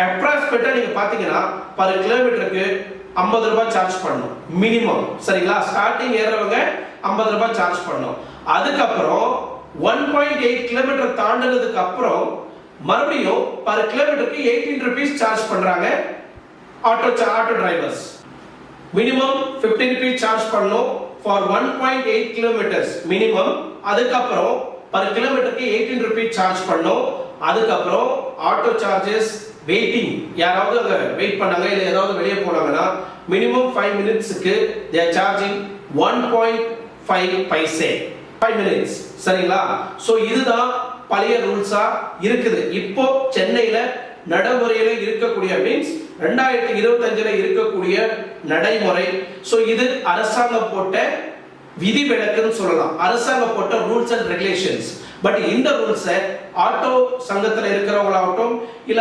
அப்ராக்சிமேட்டா நீங்க பாத்தீங்கன்னா பர் கிலோமீட்டருக்கு 50 ரூபாய் சார்ஜ் பண்ணணும் மினிமம். சரிங்களா? ஸ்டார்டிங் ஏறவங்க 50 ரூபாய் சார்ஜ் பண்ணணும். அதுக்கப்புறம் 1.8 கிலோமீட்டர் தாண்டினதுக்கு அப்புறம் மறுபடியும் பர் கிலோமீட்டருக்கு 18 ரூபீஸ் சார்ஜ் பண்றாங்க auto drivers. Minimum 50 rupees charge பண்ணணும் ஃபார் 1.8 கிலோமீட்டர்ஸ் மினிமம். அதுக்கப்புறம் பர் கிலோமீட்டருக்கு 18 ரூபீஸ் சார்ஜ் பண்ணணும். அதுக்கப்புறம் ஆட்டோ சார்ஜஸ் வெயிட்டிங், யாராவது அங்க வெயிட் பண்ணாங்க இல்ல ஏதாவது வெளியே போனாங்கன்னா மினிமம் 5 மினிட்ஸ்க்கு they are charging 1.5 paise 5 minutes. சரிங்களா? சோ இதுதான் பழைய ரூல்ஸா இருக்குது. இப்போ சென்னையில நடைமுறையில இருக்கக்கூடிய மீன்ஸ் 2025ல இருக்கக்கூடிய நடைமுறை. சோ இது அரசாங்கம் போட்ட விதி விலக்குன்னு சொல்லலாம். அரசாங்கம் போட்ட ரூல்ஸ் அண்ட் ரெகுலேஷன்ஸ். பட் இந்த ரூல்ஸை ஆட்டோ சங்கத்துல இருக்கிறவங்களாகட்டும் இல்ல